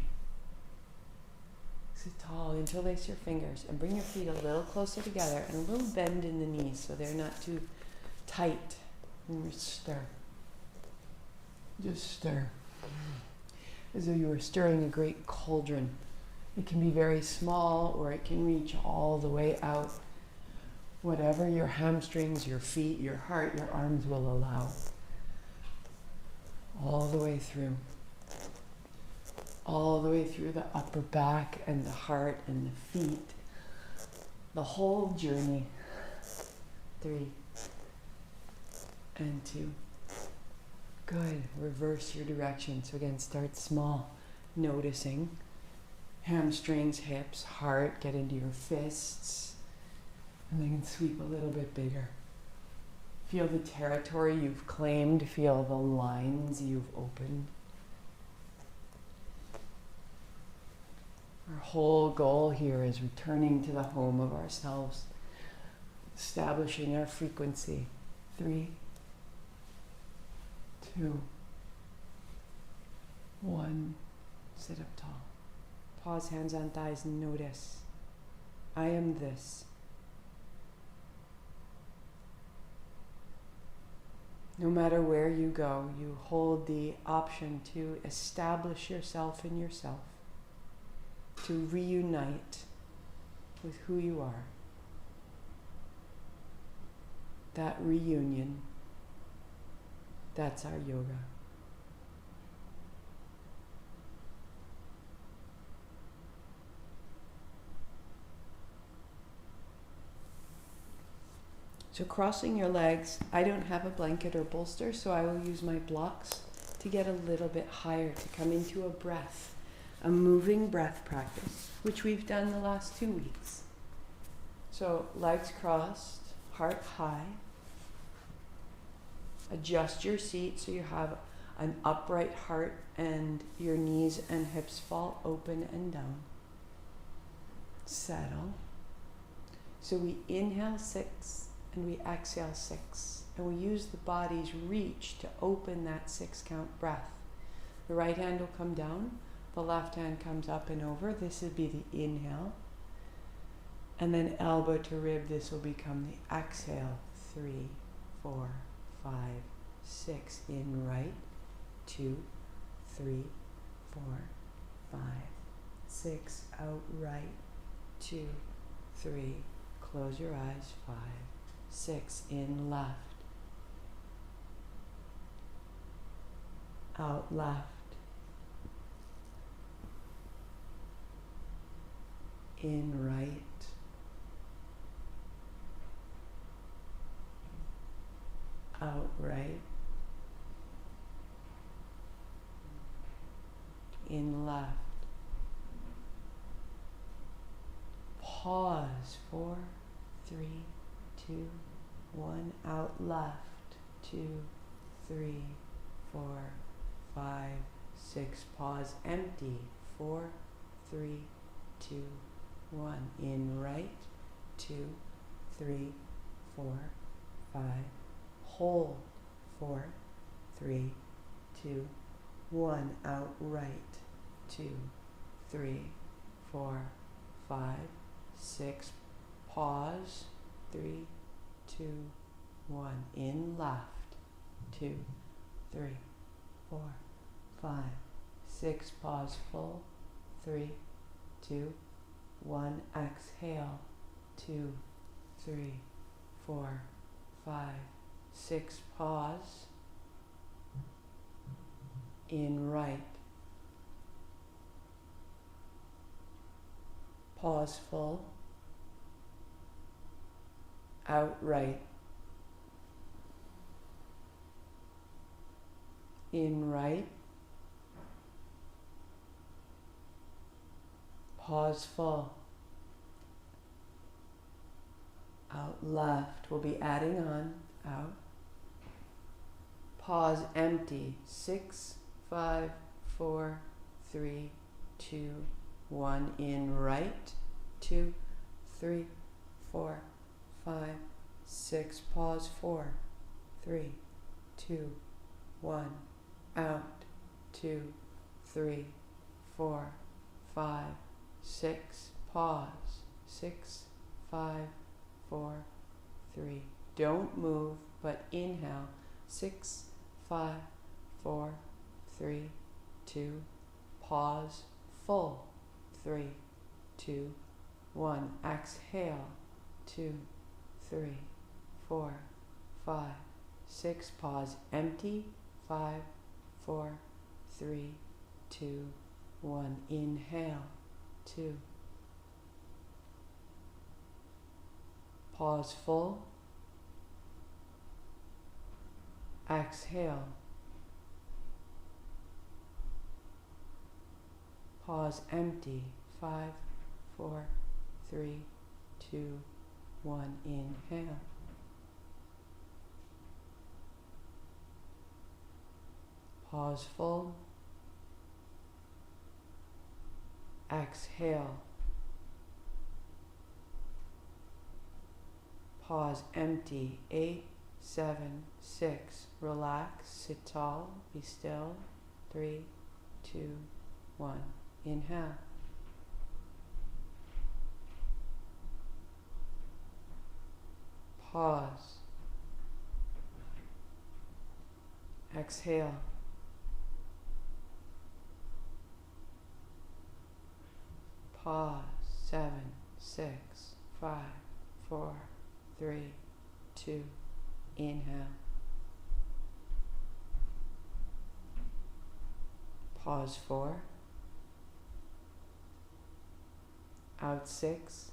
Sit tall, interlace your fingers and bring your feet a little closer together and a little bend in the knees so they're not too tight. And stir. Just stir. As though you were stirring a great cauldron It can be very small or it can reach all the way out. Whatever your hamstrings, your feet, your heart, your arms will allow. All the way through. All the way through the upper back and the heart and the feet. The whole journey. 3 and 2. Good. Reverse your direction. So again, start small. Noticing hamstrings, hips, heart, get into your fists. And then sweep a little bit bigger. Feel the territory you've claimed. Feel the lines you've opened. Our whole goal here is returning to the home of ourselves, establishing our frequency. 3, 2, 1. Sit up tall. Pause, hands on thighs, and notice. I am this. No matter where you go, you hold the option to establish yourself in yourself, to reunite with who you are. That reunion, that's our yoga. So crossing your legs, I don't have a blanket or bolster, so I will use my blocks to get a little bit higher, to come into a breath, a moving breath practice, which we've done the last 2 weeks. So legs crossed, heart high. Adjust your seat so you have an upright heart and your knees and hips fall open and down. Settle. So we inhale 6 and we exhale 6. And we use the body's reach to open that 6 count breath. The right hand will come down, the left hand comes up and over. This would be the inhale. And then elbow to rib, this will become the exhale. 3, 4, 5, 6. In right. 2, 3, 4, 5, 6. Out right. 2, 3. Close your eyes. 5, 6. In left. Out left. In right. Out right. In left. Pause. 4, 3, 2, 1. Out left. 2, 3, 4, 5, 6. Pause. Empty. 4, 3, 2, 1. In right. 2, 3, 4, 5. Hold. 4, 3, 2, 1. Out right. 2, 3, 4, 5, 6. Pause. 3, 2, 1. In left. 2, 3, 4, 5, 6. Pause. Full. 3, 2, 1. Exhale. 2, 3, 4, 5, 6. Pause. In right. Pause. Full. Out right. In right. Pause. Full. Out left. We'll be adding on. Out. Pause. Empty. 6, 5, 4, 3, 2, 1. In right. 2, 3, 4, 5, 6. Pause. 4, 3, 2, 1. Out. 2, 3, 4, 5, 6. Pause. 6, 5, 4, 3. Don't move, but inhale. 6, 5, 4, 3, 2. Pause. Full. 3, 2, 1. Exhale. 2, 3, 4, 5, 6. Pause. Empty. 5, 4, 3, 2, 1. Inhale. 2. Pause full. Exhale. Pause empty. 5, 4, 3, 2, 1. Inhale. Pause full. Exhale. Pause empty. 8, 7, 6. Relax. Sit tall. Be still. 3, 2, 1. Inhale. Pause. Exhale. Pause. 7, 6, 5, 4, 3, 2. Inhale. Pause 4. Out 6.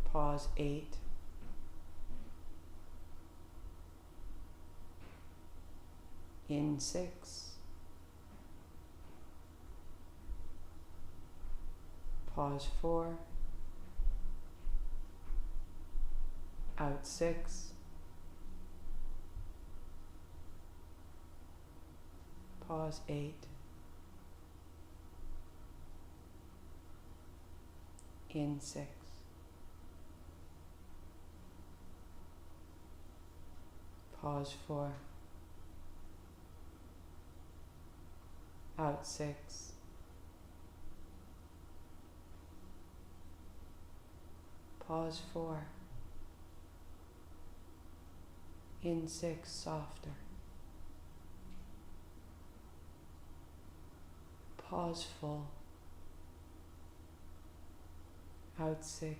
Pause 8. In 6. Pause 4. Out 6. Pause 8. In 6. Pause 4. Out 6. Pause 4. In 6, softer. Pause full. Out 6.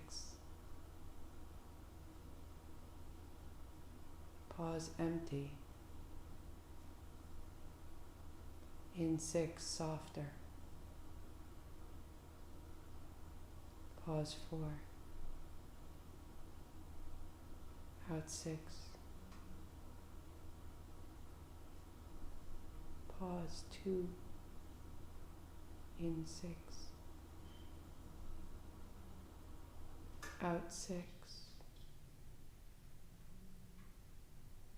Pause empty. In 6, softer. Pause 4. Out 6. Pause 2. In 6. Out 6.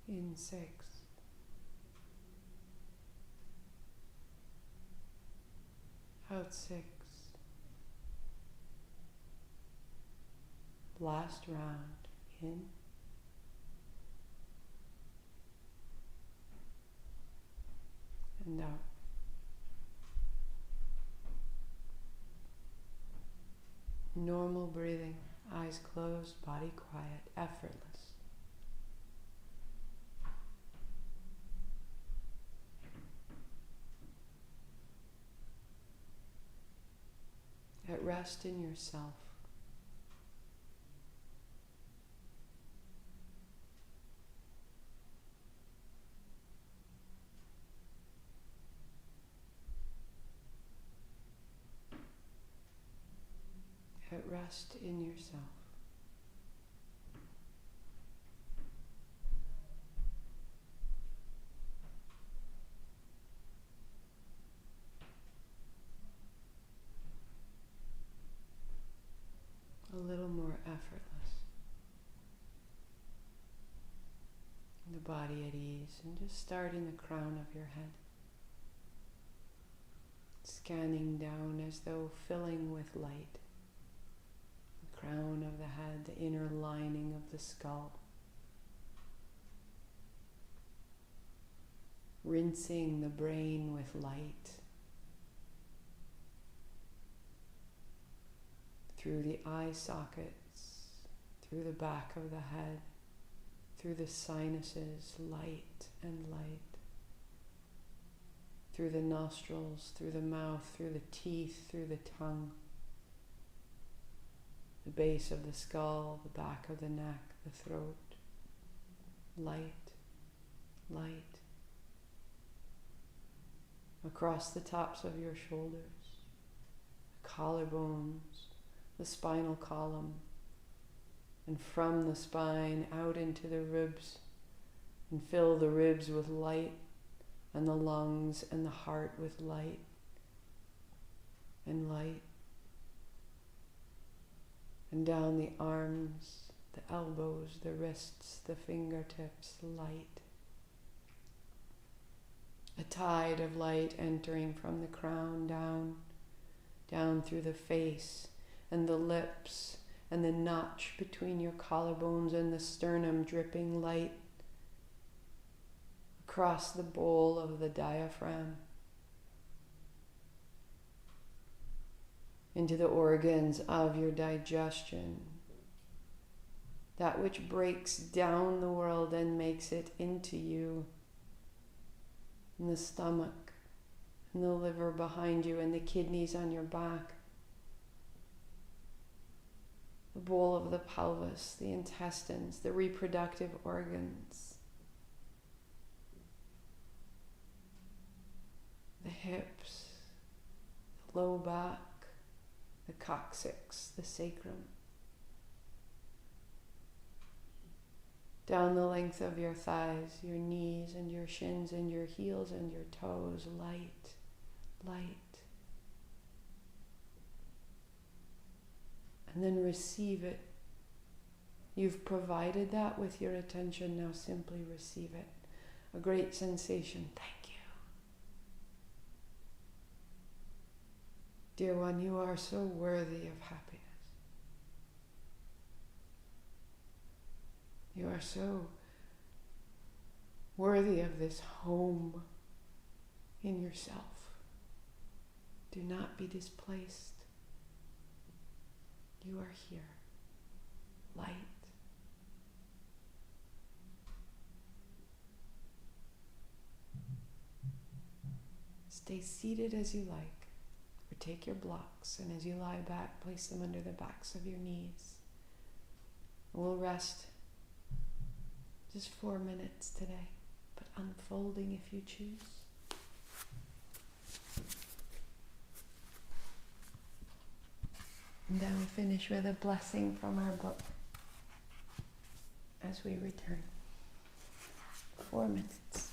In 6. Out 6. Last round. In. And out. Normal breathing, eyes closed, body quiet, effortless. At rest in yourself. At rest in yourself. A little more effortless. The body at ease, and just starting the crown of your head. Scanning down as though filling with light. Crown of the head, the inner lining of the skull. Rinsing the brain with light. Through the eye sockets, through the back of the head, through the sinuses, light and light. through the nostrils, through the mouth, through the teeth, through the tongue, the base of the skull, the back of the neck, the throat. Light, light. Across the tops of your shoulders, the collarbones, the spinal column, and from the spine out into the ribs, and fill the ribs with light, and the lungs and the heart with light and light, and down the arms, the elbows, the wrists, the fingertips, light. A tide of light entering from the crown down, down through the face and the lips and the notch between your collarbones and the sternum, dripping light across the bowl of the diaphragm, into the organs of your digestion, that which breaks down the world and makes it into you, in the stomach, and the liver behind you, and the kidneys on your back, the bowl of the pelvis, the intestines, the reproductive organs, the hips, the low back, the coccyx, the sacrum, down the length of your thighs, your knees and your shins and your heels and your toes, light, light. And then receive it. You've provided that with your attention, now simply receive it. A great sensation. Thank you. Dear one, you are so worthy of happiness. You are so worthy of this home in yourself. Do not be displaced. You are here. Light. Stay seated as you like, or take your blocks, and as you lie back, place them under the backs of your knees. We'll rest just 4 minutes today, but unfolding if you choose. And then we finish with a blessing from our book as we return. 4 minutes.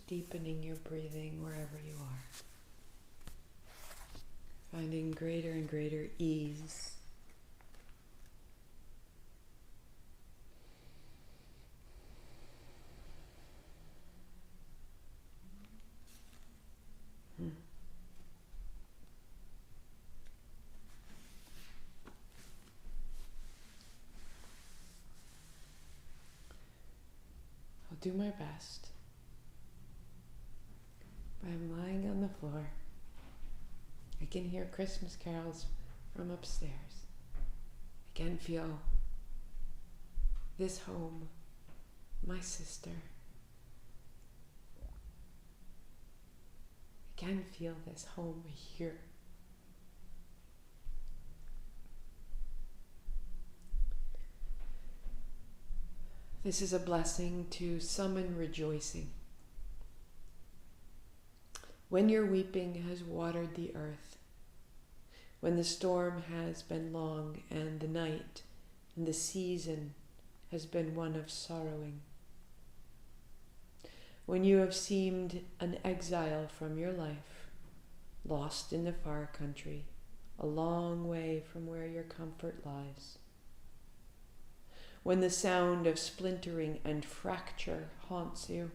deepening your breathing wherever you are. Finding greater and greater ease. I'll do my best. But I'm lying on the floor. I can hear Christmas carols from upstairs. I can feel this home, my sister. I can feel this home here. This is a blessing to summon rejoicing. When your weeping has watered the earth, when the storm has been long and the night and the season has been one of sorrowing, when you have seemed an exile from your life, lost in the far country, a long way from where your comfort lies, when the sound of splintering and fracture haunts you,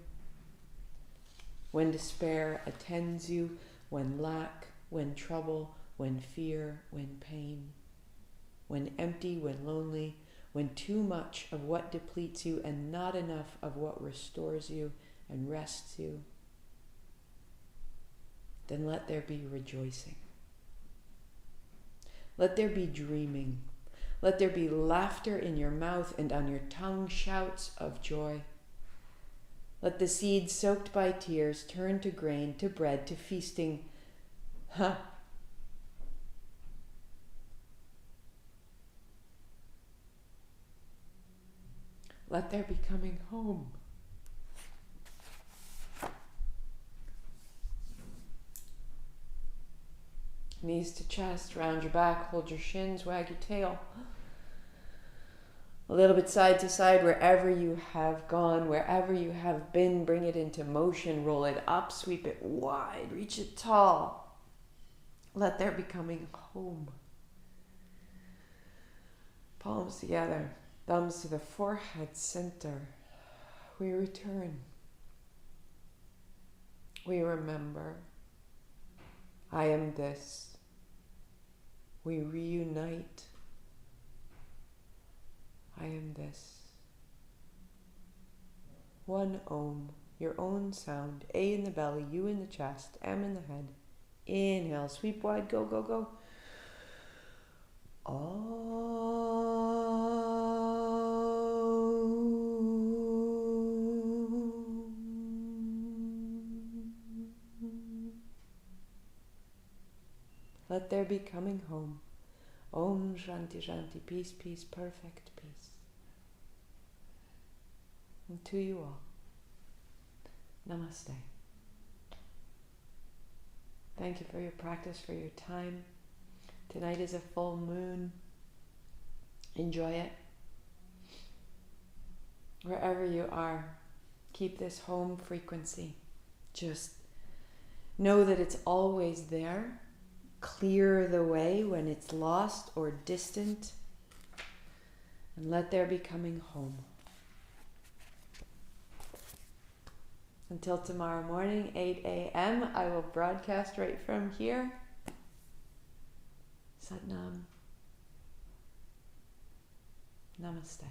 when despair attends you, when lack, when trouble, when fear, when pain, when empty, when lonely, when too much of what depletes you and not enough of what restores you and rests you, then let there be rejoicing. Let there be dreaming. Let there be laughter in your mouth and on your tongue shouts of joy. Let the seeds soaked by tears turn to grain, to bread, to feasting. Let there be coming home. Knees to chest, round your back, hold your shins, wag your tail. A little bit side to side, wherever you have gone, wherever you have been, bring it into motion, roll it up, sweep it wide, reach it tall. Let there be coming home. Palms together, thumbs to the forehead center. We return. We remember. I am this. We reunite. I am this. One Om, your own sound. A in the belly, U in the chest, M in the head. Inhale, sweep wide, go, go, go. Let there be coming home. Om Shanti Shanti, peace, peace, perfect peace. And to you all, namaste. Thank you for your practice, for your time. Tonight is a full moon. Enjoy it. Wherever you are, keep this home frequency. Just know that it's always there. Clear the way when it's lost or distant, and let there be coming home. Until tomorrow morning, 8 a.m., I will broadcast right from here. Sat Nam. Namaste.